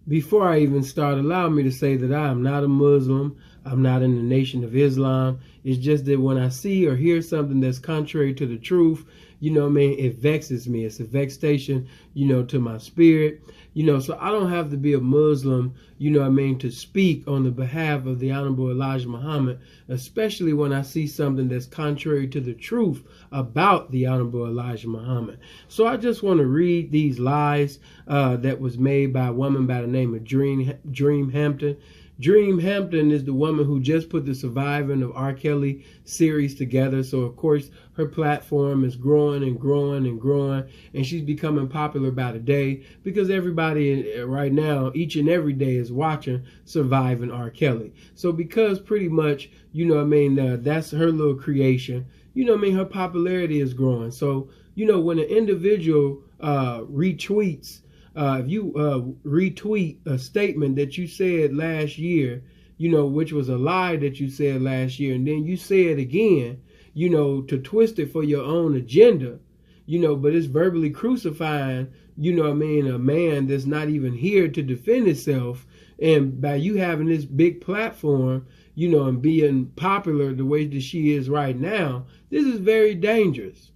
Before I even start, allow me to say that I am not a Muslim. I'm not in the Nation of Islam. It's just that when I see or hear something that's contrary to the truth, it vexes me. It's a vexation, to my spirit. So I don't have to be a Muslim, to speak on the behalf of the Honorable Elijah Muhammad, especially when I see something that's contrary to the truth about the Honorable Elijah Muhammad. So I just want to read these lies that was made by a woman by the name of Dream Hampton. Dream Hampton is the woman who just put the Surviving of R. Kelly series together. So, of course, her platform is growing and growing and growing. And she's becoming popular by the day because everybody right now, each and every day, is watching Surviving R. Kelly. So because pretty much, that's her little creation, her popularity is growing. So, when an individual retweets, if you retweet a statement that you said last year, which was a lie that you said last year, and then you say it again, to twist it for your own agenda, but it's verbally crucifying, a man that's not even here to defend himself. And by you having this big platform, and being popular the way that she is right now, this is very dangerous.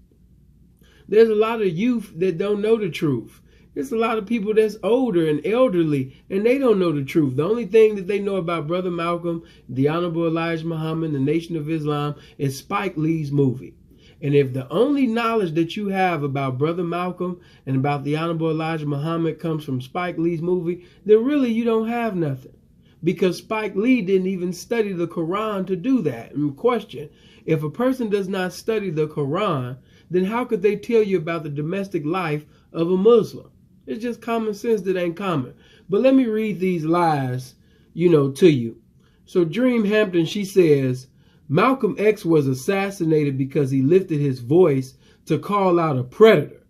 There's a lot of youth that don't know the truth. There's a lot of people that's older and elderly, and they don't know the truth. The only thing that they know about Brother Malcolm, the Honorable Elijah Muhammad, the Nation of Islam, is Spike Lee's movie. And if the only knowledge that you have about Brother Malcolm and about the Honorable Elijah Muhammad comes from Spike Lee's movie, then really you don't have nothing. Because Spike Lee didn't even study the Quran to do that. And question, if a person does not study the Quran, then how could they tell you about the domestic life of a Muslim? It's just common sense that ain't common. But let me read these lies, to you. So Dream Hampton, she says, Malcolm X was assassinated because he lifted his voice to call out a predator.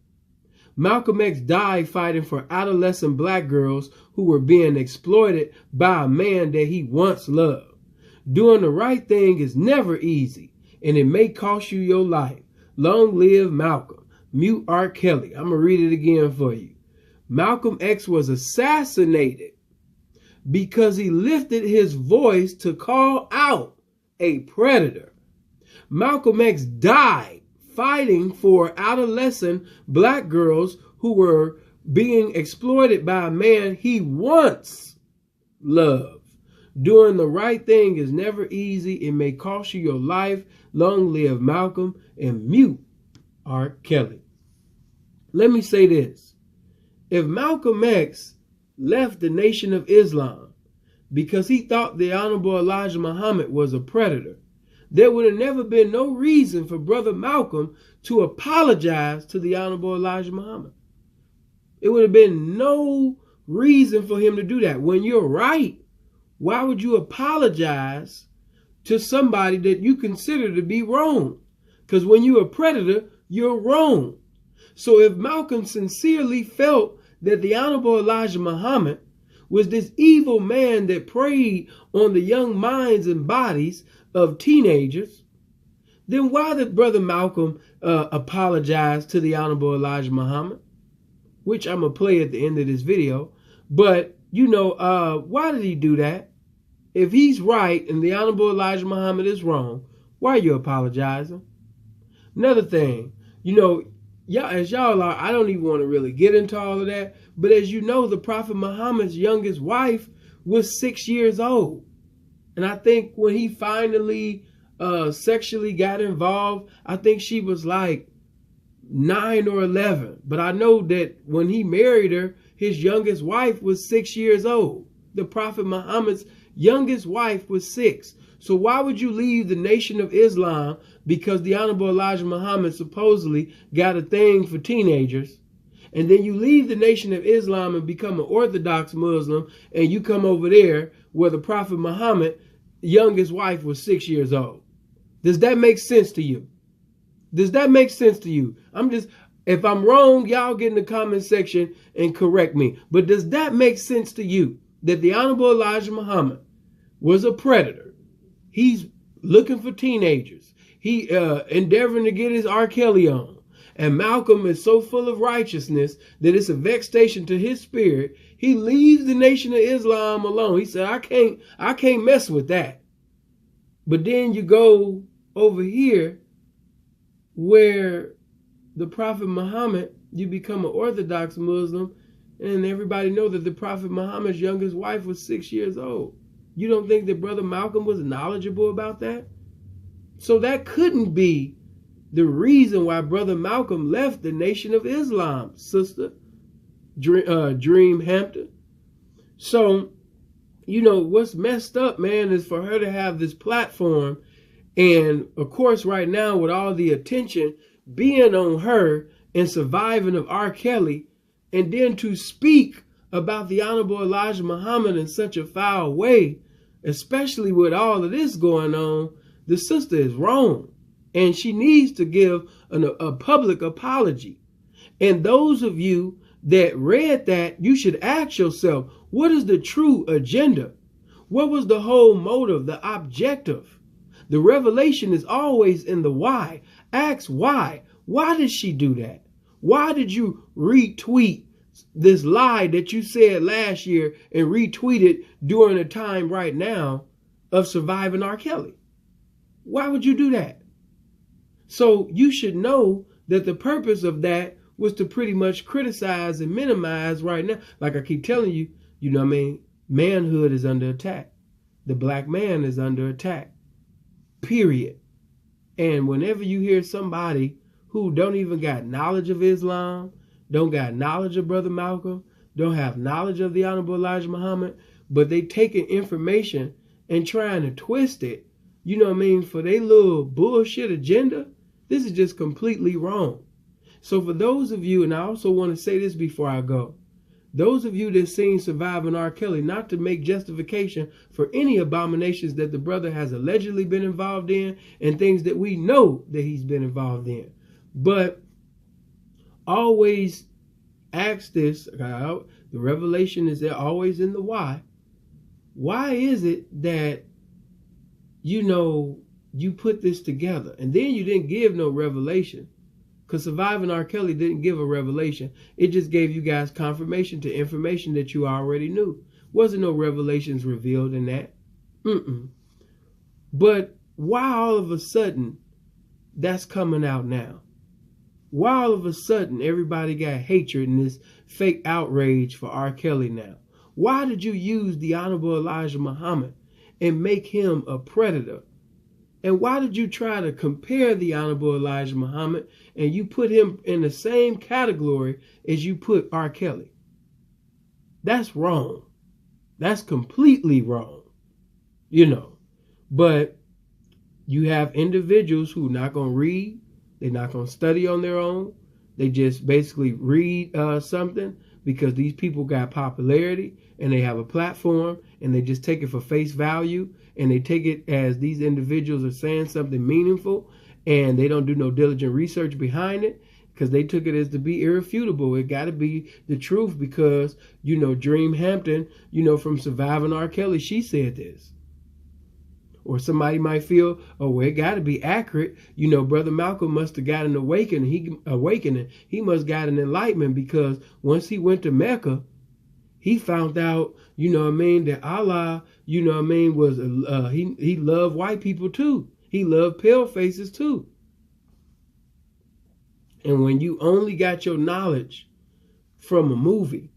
Malcolm X died fighting for adolescent black girls who were being exploited by a man that he once loved. Doing the right thing is never easy, and it may cost you your life. Long live Malcolm. Mute R. Kelly. I'm going to read it again for you. Malcolm X was assassinated because he lifted his voice to call out a predator. Malcolm X died fighting for adolescent black girls who were being exploited by a man he once loved. Doing the right thing is never easy. It may cost you your life. Long live Malcolm, and mute R. Kelly. Let me say this. If Malcolm X left the Nation of Islam because he thought the Honorable Elijah Muhammad was a predator, there would have never been no reason for Brother Malcolm to apologize to the Honorable Elijah Muhammad. It would have been no reason for him to do that. When you're right, why would you apologize to somebody that you consider to be wrong? Because when you're a predator, you're wrong. So if Malcolm sincerely felt that the Honorable Elijah Muhammad was this evil man that preyed on the young minds and bodies of teenagers, then why did Brother Malcolm apologize to the Honorable Elijah Muhammad? Which I'm going to play at the end of this video. But, why did he do that? If he's right and the Honorable Elijah Muhammad is wrong, why are you apologizing? Another thing, as y'all are, I don't even want to really get into all of that. But as you know, the Prophet Muhammad's youngest wife was 6 years old. And I think when he finally sexually got involved, I think she was like 9 or 11. But I know that when he married her, his youngest wife was 6 years old. The Prophet Muhammad's youngest wife was 6. So why would you leave the Nation of Islam because the Honorable Elijah Muhammad supposedly got a thing for teenagers, and then you leave the Nation of Islam and become an Orthodox Muslim, and you come over there where the Prophet Muhammad's youngest wife was 6 years old? Does that make sense to you? Does that make sense to you? If I'm wrong, y'all get in the comment section and correct me. But does that make sense to you that the Honorable Elijah Muhammad was a predator? He's looking for teenagers. He endeavoring to get his R. Kelly on. And Malcolm is so full of righteousness that it's a vexation to his spirit. He leaves the Nation of Islam alone. He said, I can't mess with that. But then you go over here where the Prophet Muhammad, you become an Orthodox Muslim, and everybody know that the Prophet Muhammad's youngest wife was 6 years old. You don't think that Brother Malcolm was knowledgeable about that? So that couldn't be the reason why Brother Malcolm left the Nation of Islam, Sister Dream Hampton. So, you know, what's messed up, man, is for her to have this platform. And, of course, right now, with all the attention being on her and surviving of R. Kelly, and then to speak about the Honorable Elijah Muhammad in such a foul way, especially with all of this going on, the sister is wrong. And she needs to give a public apology. And those of you that read that, you should ask yourself, what is the true agenda? What was the whole motive, the objective? The revelation is always in the why. Ask why. Why did she do that? Why did you retweet this lie that you said last year and retweet it during a time right now of surviving R. Kelly? Why would you do that? So you should know that the purpose of that was to pretty much criticize and minimize right now. Like I keep telling you, you know what I mean? Manhood is under attack. The black man is under attack. Period. And whenever you hear somebody who don't even got knowledge of Islam, don't got knowledge of Brother Malcolm, don't have knowledge of the Honorable Elijah Muhammad, but they taking information and trying to twist it, you know what I mean, for their little bullshit agenda, this is just completely wrong. So for those of you, and I also want to say this before I go, those of you that seen Surviving R. Kelly, not to make justification for any abominations that the brother has allegedly been involved in and things that we know that he's been involved in. But always ask this, the revelation is there always in the why. Why is it that, you know, you put this together and then you didn't give no revelation? Because Surviving R. Kelly didn't give a revelation. It just gave you guys confirmation to information that you already knew. Wasn't no revelations revealed in that. But why all of a sudden that's coming out now? Why all of a sudden everybody got hatred and this fake outrage for R. Kelly now? Why did you use the Honorable Elijah Muhammad and make him a predator? And why did you try to compare the Honorable Elijah Muhammad and you put him in the same category as you put R. Kelly? That's wrong. That's completely wrong. You know, but you have individuals who are not going to read. They're not going to study on their own. They just basically read something because these people got popularity and they have a platform and they just take it for face value. And they take it as these individuals are saying something meaningful and they don't do no diligent research behind it because they took it as to be irrefutable. It got to be the truth because, you know, Dream Hampton, you know, from Surviving R. Kelly, she said this. Or somebody might feel, oh, well, it got to be accurate. You know, Brother Malcolm must have got an awakening. He must got an enlightenment because once he went to Mecca, he found out, you know what I mean, that Allah, you know what I mean, was he loved white people too. He loved pale faces too. And when you only got your knowledge from a movie,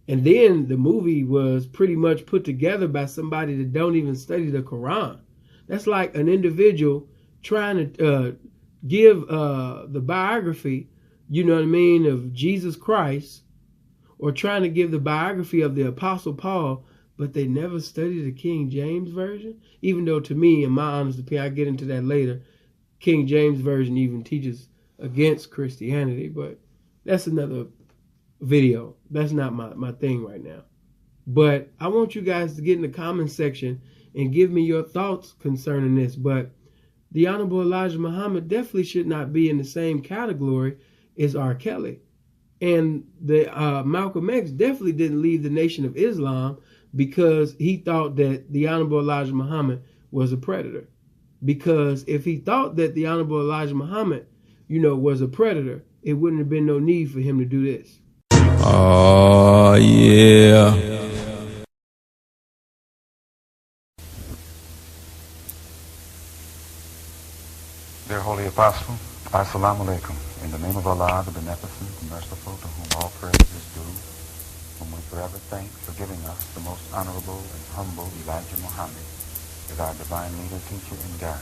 and then the movie was pretty much put together by somebody that don't even study the Quran. That's like an individual trying to give the biography, you know what I mean, of Jesus Christ, or trying to give the biography of the Apostle Paul, but they never studied the King James Version. Even though to me, in my honest opinion, I get into that later, King James Version even teaches against Christianity, but that's another video. That's not my thing right now. But I want you guys to get in the comment section and give me your thoughts concerning this. But the Honorable Elijah Muhammad definitely should not be in the same category as R. Kelly. And the Malcolm X definitely didn't leave the Nation of Islam because he thought that the Honorable Elijah Muhammad was a predator. Because if he thought that the Honorable Elijah Muhammad, you know, was a predator, it wouldn't have been no need for him to do this. Oh, yeah. Dear Holy Apostle, Assalamu alaikum. In the name of Allah, the Beneficent, the Merciful, to whom all praise is due, whom we forever thank for giving us the most honorable and humble Elijah Muhammad as our divine leader, teacher, and guide.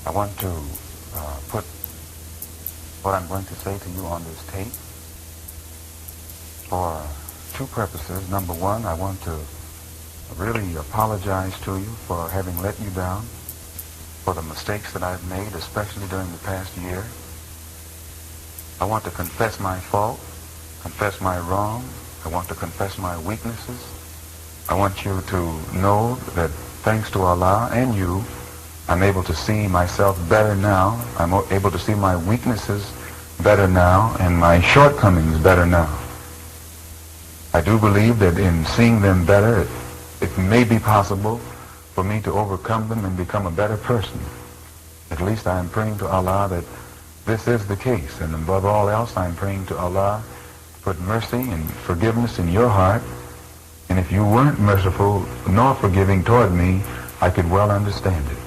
I want to put what I'm going to say to you on this tape for two purposes. Number one, I want to really apologize to you for having let you down, for the mistakes that I've made, especially during the past year. I want to confess my fault, confess my wrong. I want to confess my weaknesses. I want you to know that thanks to Allah and you, I'm able to see myself better now. I'm able to see my weaknesses better now and my shortcomings better now. I do believe that in seeing them better, it may be possible for me to overcome them and become a better person. At least I am praying to Allah that this is the case. And above all else, I'm praying to Allah to put mercy and forgiveness in your heart. And if you weren't merciful nor forgiving toward me, I could well understand it.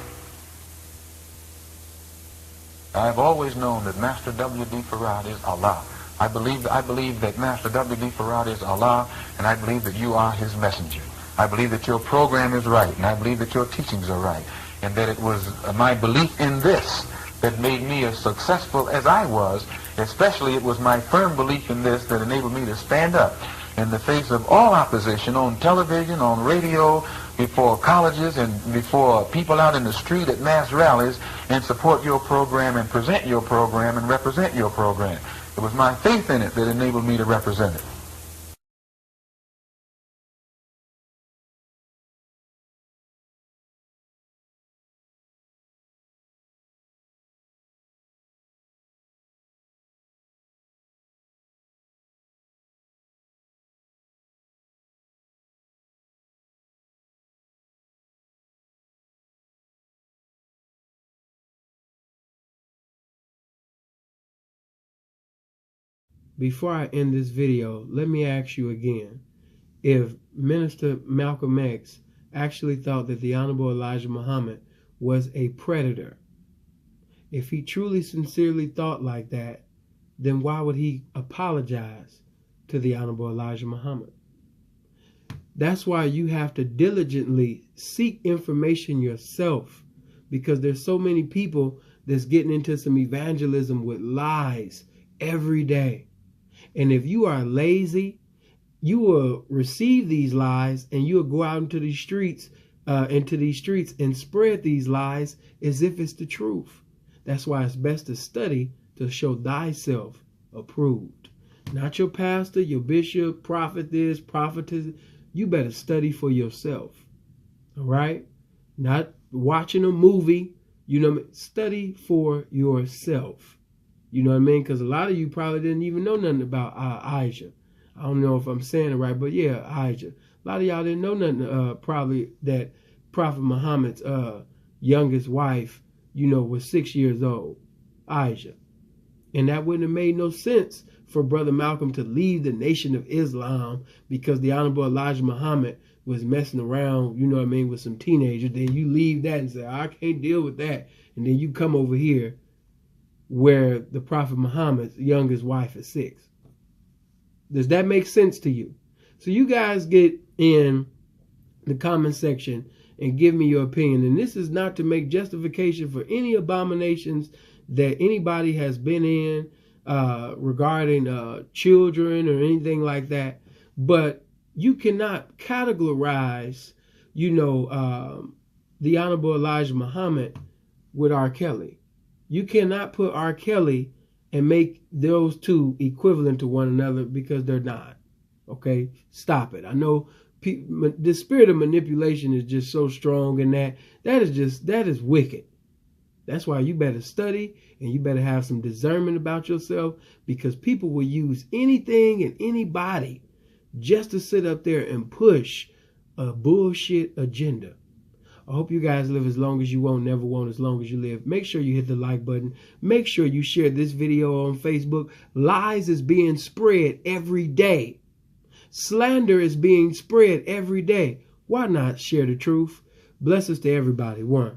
I've always known that Master W.D. Farad is Allah. I believe that Master W.D. Farad is Allah, and I believe that you are his messenger. I believe that your program is right, and I believe that your teachings are right, and that it was my belief in this that made me as successful as I was. Especially it was my firm belief in this that enabled me to stand up in the face of all opposition on television, on radio, before colleges, and before people out in the street at mass rallies, and support your program and present your program and represent your program. It was my faith in it that enabled me to represent it. Before I end this video, let me ask you again, if Minister Malcolm X actually thought that the Honorable Elijah Muhammad was a predator, if he truly sincerely thought like that, then why would he apologize to the Honorable Elijah Muhammad? That's why you have to diligently seek information yourself, because there's so many people that's getting into some evangelism with lies every day. And if you are lazy, you will receive these lies and you will go out into these streets and spread these lies as if it's the truth. That's why it's best to study to show thyself approved. Not your pastor, your bishop, prophet this, prophetess. You better study for yourself. All right? Not watching a movie. You know what I mean? Study for yourself. You know what I mean? Because a lot of you probably didn't even know nothing about Aisha. I don't know if I'm saying it right, but yeah, Aisha. A lot of y'all didn't know nothing probably that Prophet Muhammad's youngest wife, was 6 years old, Aisha. And that wouldn't have made no sense for Brother Malcolm to leave the Nation of Islam because the Honorable Elijah Muhammad was messing around, with some teenagers. Then you leave that and say, I can't deal with that. And then you come over here where the Prophet Muhammad's youngest wife is 6. Does that make sense to you? So you guys get in the comment section and give me your opinion. And this is not to make justification for any abominations that anybody has been in regarding children or anything like that. But you cannot categorize, the Honorable Elijah Muhammad with R. Kelly. You cannot put R. Kelly and make those two equivalent to one another because they're not. Okay? Stop it. I know the spirit of manipulation is just so strong, and that is wicked. That's why you better study and you better have some discernment about yourself, because people will use anything and anybody just to sit up there and push a bullshit agenda. I hope you guys live as long as you want, never want as long as you live. Make sure you hit the like button. Make sure you share this video on Facebook. Lies is being spread every day. Slander is being spread every day. Why not share the truth? Blessings to everybody. One.